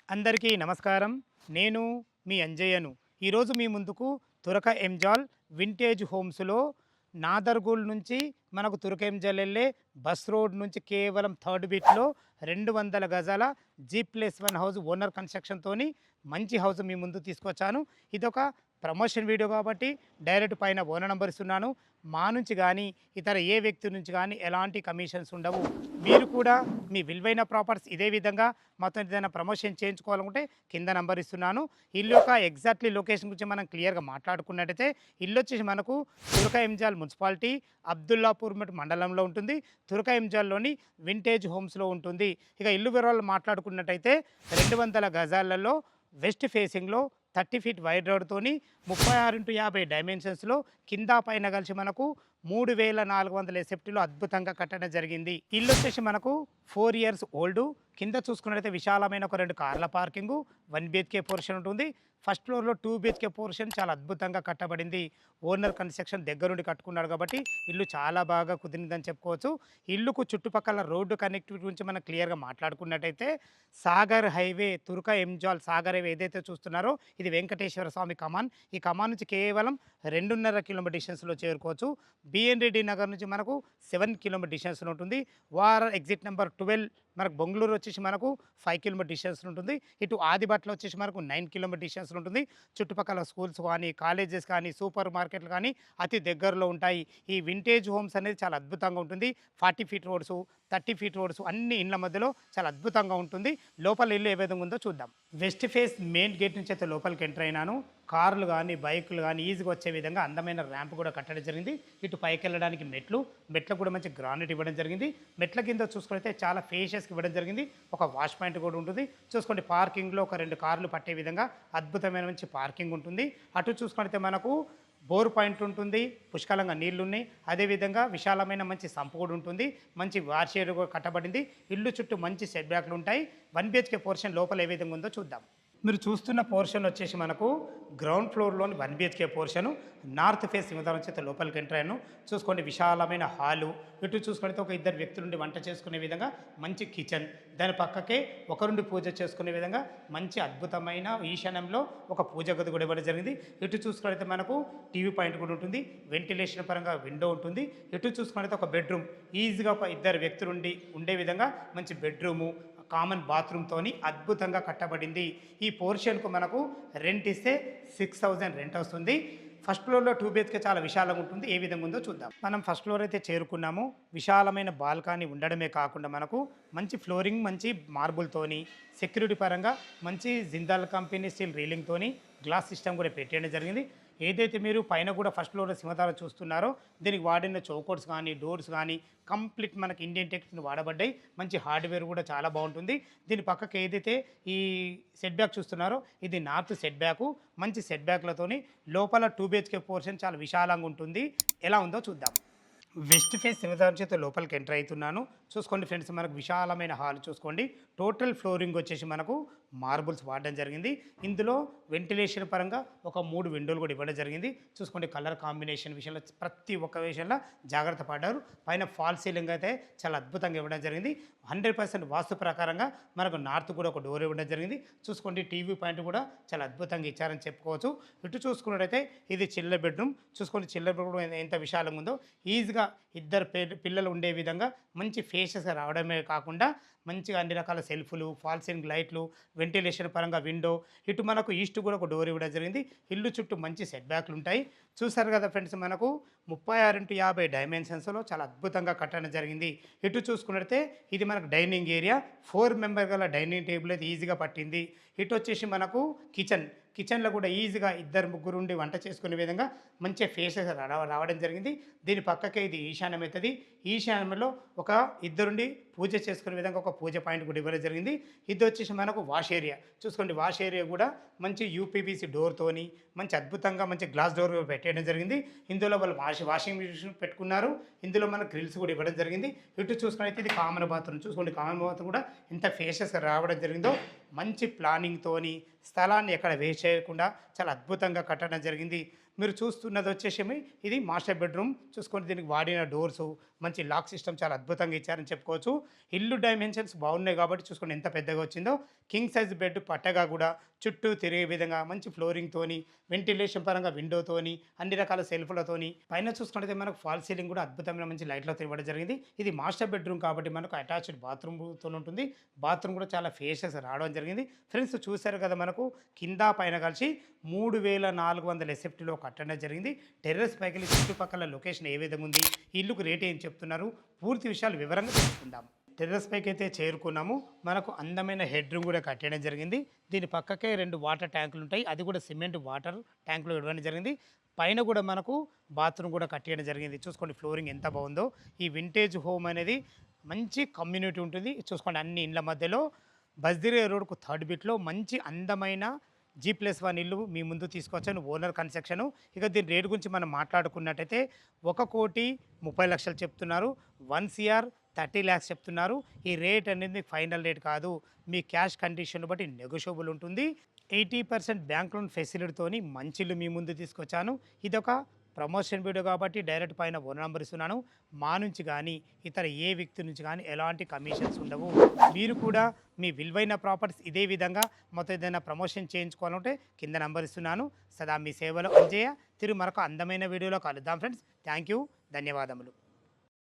అందరికీ నమస్కారం. నేను మీ అంజయ్యను. ఈరోజు మీ ముందుకు తురక ఎంజాల్ వింటేజ్ హోమ్స్‌లో నాదర్‌గూల్ నుంచి మనకు తురక ఎంజాల్ ఎళ్ళే బస్ రోడ్ నుంచి కేవలం థర్డ్ బిట్‌లో 200 గజాల జీ+1 హౌస్ ఓనర్ కన్‌స్ట్రక్షన్‌తోని మంచి హౌస్ మీ ముందుకు తీసుకొచ్చాను. ఇదొక ప్రమోషన్ వీడియో కాబట్టి డైరెక్ట్ పైన ఓనర్ నంబర్ ఇస్తున్నాను. మా నుంచి గానీ, ఇతర ఏ వ్యక్తి నుంచి గానీ ఎలాంటి కమిషన్స్ ఉండవు. మీరు కూడా మీ విలువైన ప్రాపర్టీస్ ఇదే విధంగా మాతో ఏదైనా ప్రమోషన్ చేయించుకోవాలనుకుంటే కింద నంబర్ ఇస్తున్నాను. ఇల్లు యొక్క ఎగ్జాక్ట్లీ లొకేషన్ గురించి మనం క్లియర్‌గా మాట్లాడుకున్నట్టయితే ఇల్లు వచ్చేసి మనకు తురక ఎంజాల్ మున్సిపాలిటీ అబ్దుల్లాపూర్ మండలంలో ఉంటుంది. తురక ఎంజాల్‌లోని వింటేజ్ హోమ్స్‌లో ఉంటుంది. ఇక ఇల్లు వివరాలు మాట్లాడుకున్నట్టయితే 200 గజాలలో వెస్ట్ ఫేసింగ్‌లో 30 ఫీట్ వైడ్ రోడ్‌తోని 36x50 డైమెన్షన్స్‌లో కింద పైన కలిసి మనకు 3400 ఎస్ఎఫ్టీలో అద్భుతంగా కట్టడం జరిగింది. ఇల్లు వచ్చేసి మనకు 4 ఇయర్స్ ఓల్డ్. కింద చూసుకున్నట్లయితే విశాలమైన ఒక 2 కార్ల పార్కింగు, 1 బిహెచ్‌కే పోర్షన్ ఉంటుంది. ఫస్ట్ ఫ్లోర్‌లో 2 బిహెచ్‌కే పోర్షన్ చాలా అద్భుతంగా కట్టబడింది. ఓనర్ కన్‌స్ట్రక్షన్ దగ్గరుండి కట్టుకున్నాడు కాబట్టి ఇల్లు చాలా బాగా కుదిరిందని చెప్పుకోవచ్చు. ఇల్లుకు చుట్టుపక్కల రోడ్డు కనెక్టివిటీ గురించి మనం క్లియర్‌గా మాట్లాడుకున్నట్టయితే సాగర్ హైవే తురక ఎంజాల్ సాగర్ హైవే ఏదైతే చూస్తున్నారో ఇది వెంకటేశ్వర స్వామి కమాన్. ఈ కమాన్ నుంచి కేవలం 2.5 కిలోమీటర్ డిస్టెన్స్‌లో చేరుకోవచ్చు. బిఎన్ రెడ్డి నగర్ నుంచి మనకు 7 కిలోమీటర్ డిస్టెన్స్‌లో ఉంటుంది. ఎగ్జిట్ నెంబర్ 12 మనకు బెంగుళూరు వచ్చేసి మనకు 5 కిలోమీటర్ డిస్టెన్స్‌లో ఉంటుంది. ఇటు ఆదిబట్ల వచ్చేసి మనకు 9 కిలోమీటర్ డిస్టెన్స్‌లో ఉంటుంది. చుట్టుపక్కల స్కూల్స్ కానీ, కాలేజెస్ కానీ, సూపర్ మార్కెట్లు కానీ అతి దగ్గరలో ఉంటాయి. ఈ వింటేజ్ హోమ్స్ అనేది చాలా అద్భుతంగా ఉంటుంది. 40 ఫీట్ రోడ్స్, 30 ఫీట్ రోడ్స్ అన్ని ఇండ్ల మధ్యలో చాలా అద్భుతంగా ఉంటుంది. లోపల ఇల్లు ఏ విధంగా ఉందో చూద్దాం. వెస్ట్ ఫేస్ మెయిన్ గేట్ నుంచి అయితే లోపలికి ఎంటర్ అయినాను. కార్లు కానీ, బైకులు కానీ ఈజీగా వచ్చే విధంగా అందమైన ర్యాంప్ కూడా కట్టడం జరిగింది. ఇటు పైకి వెళ్ళడానికి మెట్లకు కూడా మంచి గ్రానైట్ ఇవ్వడం జరిగింది. మెట్ల కింద చూసుకుంటే చాలా ఫేషియస్‌గా ఇవ్వడం జరిగింది. ఒక వాష్ పాయింట్ కూడా ఉంటుంది. చూసుకోండి పార్కింగ్‌లో ఒక 2 కార్లు పట్టే విధంగా అద్భుతమైన మంచి పార్కింగ్ ఉంటుంది. అటు చూసుకుంటే మనకు బోర్ పాయింట్ ఉంటుంది. పుష్కలంగా నీళ్లున్నాయి. అదేవిధంగా విశాలమైన మంచి సంపు కూడా ఉంటుంది. మంచి వాష్ ఏరియా కూడా కట్టబడింది. ఇల్లు చుట్టూ మంచి సెట్ బ్యాక్లు ఉంటాయి. 1 బిహెచ్‌కే పోర్షన్ లోపల ఏ విధంగా ఉందో చూద్దాం. మీరు చూస్తున్న పోర్షన్ వచ్చేసి మనకు గ్రౌండ్ ఫ్లోర్లోని 1 బిహెచ్‌కే పోర్షను. నార్త్ ఫేస్ సింహద్వారం చేత లోపలికి ఎంటర్ అయ్యాను. చూసుకోండి విశాలమైన హాలు. ఇటు చూసుకుంటే ఒక ఇద్దరు వ్యక్తులుండి వంట చేసుకునే విధంగా మంచి కిచెన్. దాని పక్కకే ఒకరుండి పూజ చేసుకునే విధంగా మంచి అద్భుతమైన ఈశాన్యంలో ఒక పూజ గది కూడా ఇవ్వడం జరిగింది. ఇటు చూసుకుంటే మనకు టీవీ పాయింట్ కూడా ఉంటుంది. వెంటిలేషన్ పరంగా విండో ఉంటుంది. ఇటు చూసుకుంటే ఒక బెడ్రూమ్. ఈజీగా ఒక ఇద్దరు వ్యక్తులుండి ఉండే విధంగా మంచి బెడ్రూము, కామన్ బాత్రూమ్‌తోని అద్భుతంగా కట్టబడింది. ఈ పోర్షన్‌కు మనకు రెంట్ ఇస్తే 6000 రెంట్ వస్తుంది. ఫస్ట్ ఫ్లోర్‌లో 2 బిహెచ్‌కే చాలా విశాలంగా ఉంటుంది. ఏ విధంగా ఉందో చూద్దాం. మనం ఫస్ట్ ఫ్లోర్ అయితే చేరుకున్నాము. విశాలమైన బాల్కనీ ఉండడమే కాకుండా మనకు మంచి ఫ్లోరింగ్, మంచి మార్బుల్‌తోని, సెక్యూరిటీ పరంగా మంచి జిందాల్ కంపెనీ స్టీల్ రీలింగ్‌తోని గ్లాస్ సిస్టమ్ కూడా పెట్టేయడం జరిగింది. ఏదైతే మీరు పైన కూడా ఫస్ట్ ఫ్లోర్‌లో సింహద్వారం చూస్తున్నారో దీనికి వాడిన చౌకోట్స్ కానీ, డోర్స్ కానీ కంప్లీట్ మనకి ఇండియన్ టెక్స్‌ని వాడబడ్డాయి. మంచి హార్డ్‌వేర్ కూడా చాలా బాగుంటుంది. దీని పక్కకి ఏదైతే ఈ సెట్ బ్యాక్ చూస్తున్నారో ఇది నార్త్ సెట్ బ్యాకు. మంచి సెట్ బ్యాక్‌లతోని లోపల 2 బిహెచ్‌కే పోర్షన్ చాలా విశాలంగా ఉంటుంది. ఎలా ఉందో చూద్దాం. వెస్ట్ ఫేస్ సింహద్వారం చేత లోపలికి ఎంటర్ అవుతున్నాను. చూసుకోండి ఫ్రెండ్స్ మనకు విశాలమైన హాల్ చూసుకోండి. టోటల్ ఫ్లోరింగ్ వచ్చేసి మనకు మార్బుల్స్ వాడడం జరిగింది. ఇందులో వెంటిలేషన్ పరంగా ఒక 3 విండోలు కూడా ఇవ్వడం జరిగింది. చూసుకోండి కలర్ కాంబినేషన్ విషయంలో ప్రతి ఒక్క విషయంలో జాగ్రత్త పడ్డారు. పైన ఫాల్ సీలింగ్ అయితే చాలా అద్భుతంగా ఇవ్వడం జరిగింది. 100% వాస్తు ప్రకారంగా మనకు నార్త్ కూడా ఒక డోర్ ఇవ్వడం జరిగింది. చూసుకోండి టీవీ పాయింట్ కూడా చాలా అద్భుతంగా ఇచ్చారని చెప్పుకోవచ్చు. ఇటు చూసుకున్నట్టయితే ఇది చిల్లర్ బెడ్రూమ్. చూసుకోండి చిల్లర్ బెడ్రూమ్ ఎంత విశాలంగా ఉందో. ఈజీగా ఇద్దరు పిల్లలు ఉండే విధంగా మంచి ఫేషియస్‌గా రావడమే కాకుండా మంచిగా అన్ని రకాల సెల్ఫ్‌లు, ఫాల్ సీలింగ్ లైట్లు, వెంటిలేషన్ పరంగా విండో, ఇటు మనకు ఈస్ట్ కూడా ఒక డోర్ ఇవ్వడం జరిగింది. ఇల్లు చుట్టూ మంచి సెట్ బ్యాక్లు ఉంటాయి. చూసారు కదా ఫ్రెండ్స్ మనకు 36x50 డైమెన్షన్స్‌లో చాలా అద్భుతంగా కట్టడం జరిగింది. ఇటు చూసుకున్నట్లయితే ఇది మనకు డైనింగ్ ఏరియా. 4 మెంబర్ గల డైనింగ్ టేబుల్ అయితే ఈజీగా పట్టింది. ఇటు వచ్చేసి మనకు కిచెన్‌లో కూడా ఈజీగా ఇద్దరు ముగ్గురు ఉండి వంట చేసుకునే విధంగా మంచిగా ఫేసెస్ రావడం జరిగింది. దీని పక్కకే ఇది ఈశాన్యం అవుతుంది. ఈశాన్యంలో ఒక ఇద్దరుండి పూజ చేసుకునే విధంగా ఒక పూజ పాయింట్ కూడా ఇవ్వడం జరిగింది. ఇది వచ్చేసి మనకు వాష్ ఏరియా. చూసుకోండి వాష్ ఏరియా కూడా మంచి యూపీవీసీ డోర్‌తోని మంచి అద్భుతంగా మంచి గ్లాస్ డోర్ పెట్టేయడం జరిగింది. ఇందులో వాళ్ళు వాషింగ్ మిషన్ పెట్టుకున్నారు. ఇందులో మనకు గ్రిల్స్ కూడా ఇవ్వడం జరిగింది. ఇటు చూసుకున్నైతే ఇది కామన్ బాత్రూమ్. చూసుకోండి కామన్ బాత్రూమ్ కూడా ఎంత ఫేషియస్‌గా రావడం జరిగిందో మంచి ప్లానింగ్‌తోని స్థలాన్ని ఎక్కడ వేస్ట్ చేయకుండా చాలా అద్భుతంగా కట్టడం జరిగింది. మీరు చూస్తున్నది వచ్చేసి ఇది మాస్టర్ బెడ్రూమ్. చూసుకోండి, దీనికి వాడిన డోర్సు, మంచి లాక్ సిస్టమ్ చాలా అద్భుతంగా ఇచ్చారని చెప్పుకోవచ్చు. ఇల్లు డైమెన్షన్స్ బాగున్నాయి కాబట్టి చూసుకోండి ఎంత పెద్దగా వచ్చిందో. కింగ్ సైజ్ బెడ్ పట్టగా కూడా చుట్టూ తిరిగే విధంగా మంచి ఫ్లోరింగ్‌తోని, వెంటిలేషన్ పరంగా విండోతోని, అన్ని రకాల సెల్ఫ్‌లతోని, పైన చూసుకున్నట్టయితే మనకు ఫాల్ సీలింగ్ కూడా అద్భుతమైన మంచి లైట్‌లతో ఇవ్వడం జరిగింది. ఇది మాస్టర్ బెడ్రూమ్ కాబట్టి మనకు అటాచ్డ్ బాత్రూమ్‌తోనుంటుంది. బాత్రూమ్ కూడా చాలా స్పేషియస్ రావడం జరిగింది. ఫ్రెండ్స్ చూసారు కదా, మనకు కింద పైన కలిసి 3400 ఎస్ఎఫ్టీలో కట్టడం జరిగింది. టెర్రస్ పైకెళ్ళి చుట్టుపక్కల లొకేషన్ ఏ విధంగా ఉంది, ఈ ఇల్లుకు రేట్ ఏం చెప్తున్నారు, పూర్తి విషయాలు వివరంగా తెలుసుకుందాం. టెర్రస్ పైకి అయితే చేరుకున్నాము. మనకు అందమైన హెడ్ రూమ్ కూడా కట్టడం జరిగింది. దీని పక్కకే 2 వాటర్ ట్యాంకులు ఉంటాయి. అది కూడా సిమెంట్ వాటర్ ట్యాంకులు ఇవ్వడం జరిగింది. పైన కూడా మనకు బాత్రూమ్ కూడా కట్టేయడం జరిగింది. చూసుకోండి ఫ్లోరింగ్ ఎంత బాగుందో. ఈ వింటేజ్ హోమ్ అనేది మంచి కమ్యూనిటీ ఉంటుంది. చూసుకోండి అన్ని ఇండ్ల మధ్యలో బస్దిరే రోడ్కు థర్డ్ బిట్లో మంచి అందమైన G+1 ఇల్లు మీ ముందు తీసుకొచ్చాను. Owner construction. ఇక దీని రేటు గురించి మనం మాట్లాడుకున్నట్టయితే 1,30,00,000 చెప్తున్నారు. 1,30,00,000 చెప్తున్నారు. ఈ రేట్ అనేది మీకు ఫైనల్ రేట్ కాదు. మీ క్యాష్ కండిషన్ బట్టి నెగోషియబుల్ ఉంటుంది. 80% బ్యాంక్ లోన్ ఫెసిలిటీతోని మంచి ఇల్లు మీ ముందు తీసుకొచ్చాను. ఇదొక ప్రమోషన్ వీడియో కాబట్టి డైరెక్ట్ పైన ఫోన్ నెంబర్ ఇస్తున్నాను. మా నుంచి కానీ ఇతర ఏ వ్యక్తి నుంచి కానీ ఎలాంటి కమిషన్స్ ఉండవు. మీరు కూడా మీ విలువైన ప్రాపర్టీస్ ఇదే విధంగా మొత్తం ఏదైనా ప్రమోషన్ చేయించుకోవాలంటే కింద నెంబర్ ఇస్తున్నాను. సదా మీ సేవలో అంజయ్య. తిరిగి మరొక అందమైన వీడియోలో కలుద్దాం ఫ్రెండ్స్. థ్యాంక్ యూ, ధన్యవాదములు.